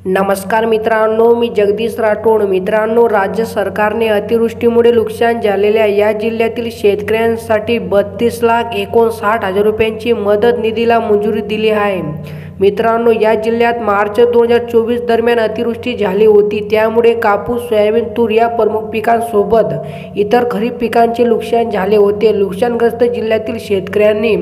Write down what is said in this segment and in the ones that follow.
नमस्कार मित्रांनो, मी जगदीश राठोड। मित्रांनो, राज्य सरकारने अतिवृष्टीमुळे नुकसान झालेल्या या जिल्ह्यातील शेतकऱ्यांसाठी 32,59,000 रुपयांची मदत निधीला मंजुरी दिली आहे। मित्रांनो, या जिल्ह्यात मार्च 2024 दरम्यान अतिवृष्टी झाली होती, त्यामुळे कापूस, सोयाबीन, तूर या प्रमुख पिकांसोबत इतर खरीप पिकांचे नुकसान झाले होते। नुकसानग्रस्त जिल्ह्यातील शेतकऱ्यांनी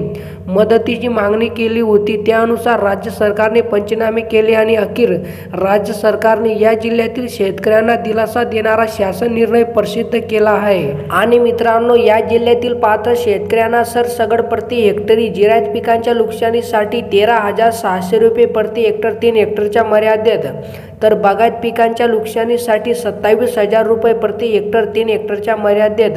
मदतीची मागणी केली होती, त्यानुसार राज्य सरकारने पंचनामे केले आणि अखेर राज्य सरकारने या जिल्ह्यातील शेतकऱ्यांना दिलासा देणारा शासन निर्णय प्रसिद्ध केला आहे। आणि मित्रांनो, या जिल्ह्यातील पात्र शेतकऱ्यांना सरसगट प्रति हेक्टरी जिरायत पिकांच्या नुकसानीसाठी 13,600 रुपये प्रति हेक्टर 3 हेक्टरच्या मर्यादेत, तर बागायत पिकांच्या नुकसानीसाठी 27,000 रुपये प्रति हेक्टर 3 हेक्टरच्या मर्यादेत,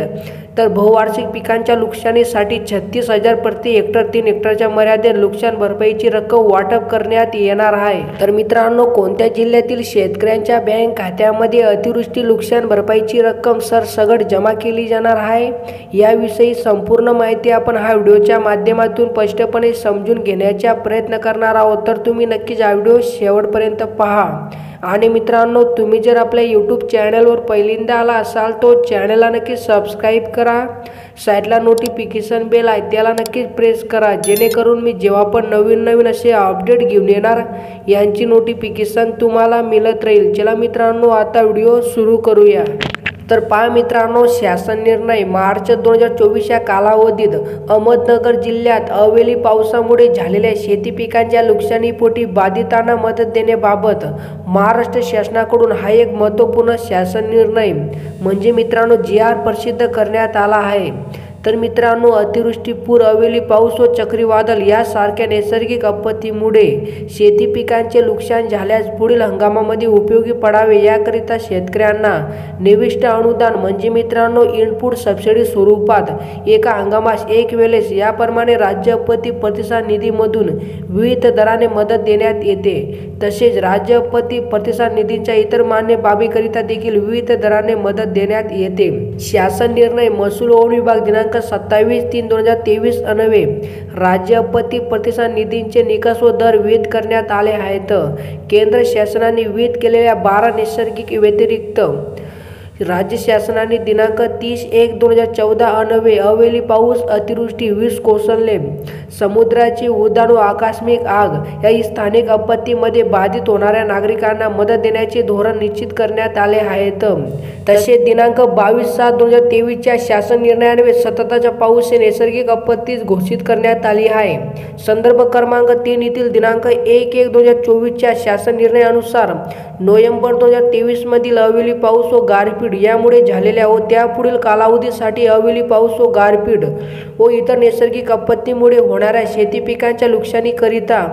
तर बहुवार्षिक पिकांच्या नुकसानीसाठी 36,000 प्रति हेक्टर 3 हेक्टरच्या मर्यादेत नुकसान भरपाईची रक्कम वाटप करण्यात येणार आहे। तर मित्रांनो, कोणत्या जिल्ह्यातील शेतकऱ्यांच्या बँक खात्यामध्ये अतिवृष्टी नुकसान भरपाईची रक्कम सरसगट जमा केली जाणार आहे, याविषयी संपूर्ण माहिती आपण हा व्हिडिओच्या माध्यमातून स्पष्टपणे समजून घेण्याचा प्रयत्न करणार आहोत। तर तुम्ही नक्कीच हा व्हिडिओ शेवटपर्यंत पहा। आणि मित्रांनो, तुम्ही जर आपल्या यूट्यूब चॅनलवर पहिल्यांदा आला असाल तो चॅनलला नक्की सबस्क्राईब करा। साईडला नोटिफिकेशन बेल आहे, त्याला नक्कीच प्रेस करा, जेणेकरून मी जेव्हा पण नवीन असे अपडेट घेऊन येणार यांची नोटिफिकेशन तुम्हाला मिळत राहील। चला मित्रांनो, आता व्हिडिओ सुरू करूया। तर पहा मित्रांनो, शासन निर्णय मार्च 2024 या कालावधीत अहमदनगर जिल्ह्यात अवेळी पावसामुळे झालेल्या शेती पिकांच्या नुकसानीपोटी बाधितांना मदत देण्याबाबत महाराष्ट्र शासनाकडून हा एक महत्त्वपूर्ण शासन निर्णय म्हणजे मित्रांनो जी.आर. प्रसिद्ध करण्यात आला आहे। तर मित्रांनो, अतिवृष्टी, पूर, अवेळी पाऊस व चक्रीवादळ यासारख्या नैसर्गिक आपत्तीमुळे शेती पिकांचे नुकसान झाल्यास पुढील हंगामामध्ये उपयोगी पडावे याकरिता शेतकऱ्यांना निविष्ट अनुदान म्हणजे मित्रांनो इनपुट सबसिडी स्वरूपात एका हंगामास एक वेळेस याप्रमाणे राज्य आपत्ती प्रतिसाद निधीमधून विविध दराने मदत देण्यात येते। तसेच राज्य आपत्ती प्रतिसाद निधीच्या इतर मान्य बाबीकरिता देखील विविध दराने मदत देण्यात येते। शासन निर्णय महसूल वन विभाग दिनांक 27/3/2023 अन्वये राज्य आपत्ती प्रतिसाद निधीचे निकष व दर विहित करण्यात आले आहेत। केंद्र शासनाने विहित केलेल्या 12 नैसर्गिक व्यतिरिक्त राज्य शासनाने दिनांक 30/1/2014 अन्वये अवेळी पाऊस, अतिवृष्टी, वीज कोसळणे, समुद्राची उधाण व आकस्मिक आग या स्थानिक आपत्तीमध्ये बाधित होणाऱ्या नागरिकांना मदत देण्याचे धोरण निश्चित करण्यात आले आहेत। तसेच दिनांक 22/7/2023 च्या शासन निर्णयान्वये सततचा पाऊस हे नैसर्गिक आपत्ती घोषित करण्यात आली आहे। संदर्भ क्रमांक 3 येथील दिनांक 1/1/2024 च्या शासन निर्णयानुसार नोव्हेंबर 2023 मधील अवेळी पाऊस व गारपीट यामुळे झालेल्या व त्यापुढील कालावधीसाठी अवेळी पाऊस व गारपीट व इतर नैसर्गिक आपत्तीमुळे होणाऱ्या शेती पिकांच्या नुकसानीकरिता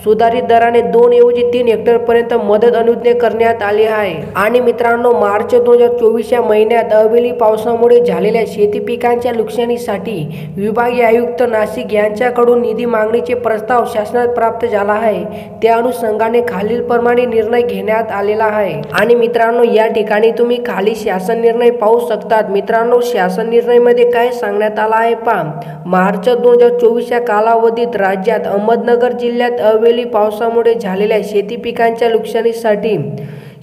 सुधारित दराने 2 ऐवजी 3 हेक्टरपर्यंत मदत अनुज्ञेय करण्यात आली आहे। आणि मित्रांनो, मार्च 2024 या महिन्यात अवेळी पावसामुळे झालेल्या शेती पिकांच्या नुकसानीसाठी विभागीय आयुक्त नाशिक यांच्याकडून निधी मागणीचे प्रस्ताव शासनात प्राप्त झाला आहे। त्या अनुषंगाने खालीलप्रमाणे निर्णय घेण्यात आलेला आहे। आणि मित्रांनो, या ठिकाणी तुम्ही खाली शासन निर्णय पाहू शकतात। मित्रांनो, शासन निर्णय मध्ये काय सांगण्यात आला आहे पहा। मार्च 2024 या कालावधीत राज्यात अहमदनगर जिल्ह्यात अवेळी पावसामुळे झालेल्या शेती पिकांच्या नुकसानीसाठी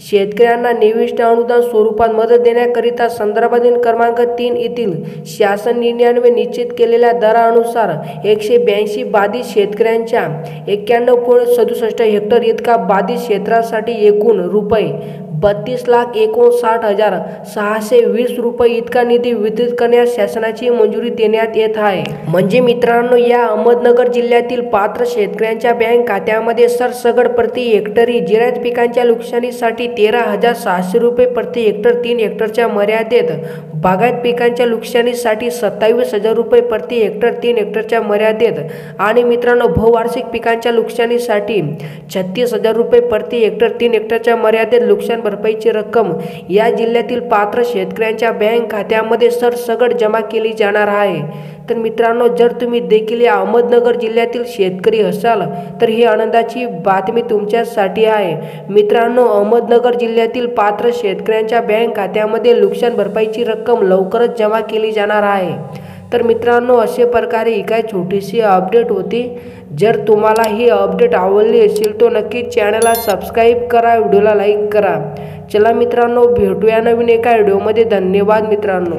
शेतकऱ्यांना निविष्ट अनुदान स्वरूपात मदत देण्याकरिता संदर्भाधीन क्रमांक 3 येथील शासन निर्णयान्वये निश्चित केलेल्या दरानुसार 182 बाधित शेतकऱ्यांच्या 91.67 हेक्टर इतका बाधित क्षेत्रासाठी एकूण रुपये 32,59,620 रुपये इतका निधी वितरित करण्यास शासनाची मंजुरी देण्यात येत आहे। म्हणजे मित्रांनो, या अहमदनगर जिल्ह्यातील पात्र शेतकऱ्यांच्या बँक खात्यामध्ये सरसगट प्रति हेक्टरी जिरायत पिकांच्या नुकसानीसाठी 13,600 रुपये प्रति हेक्टर 3 हेक्टरच्या मर्यादेत, बागायत पिकांच्या नुकसानीसाठी 27,000 रुपये प्रति हेक्टर 3 हेक्टरच्या मर्यादेत आणि मित्रांनो बहुवार्षिक पिकांच्या नुकसानीसाठी 36,000 रुपये प्रति हेक्टर 3 हेक्टरच्या मर्यादेत नुकसान भरपाईची रक्कम या जिल्ह्यातील पात्र शेतकऱ्यांच्या बँक खात्यामध्ये सरसगट जमा केली जाणार आहे। तर मित्रांनो, जर तुम्ही देखील या अहमदनगर जिल्ह्यातील शेतकरी असाल तर ही आनंदाची बातमी तुमच्यासाठी आहे। मित्रांनो, अहमदनगर जिल्ह्यातील पात्र शेतकऱ्यांच्या बँक खात्यामध्ये नुकसान भरपाईची रक्कम लवकरच जमा केली जाणार आहे। तर मित्रांनो, अशा प्रकारे ही काय छोटीशी अपडेट होती जर तुम्हाला ही अपडेट आवडली असेल तर नक्कीच चॅनलला सबस्क्राईब करा, व्हिडिओला लाईक करा. चला मित्रांनो, भेटूया नवीन एका व्हिडिओमध्ये. धन्यवाद मित्रांनो.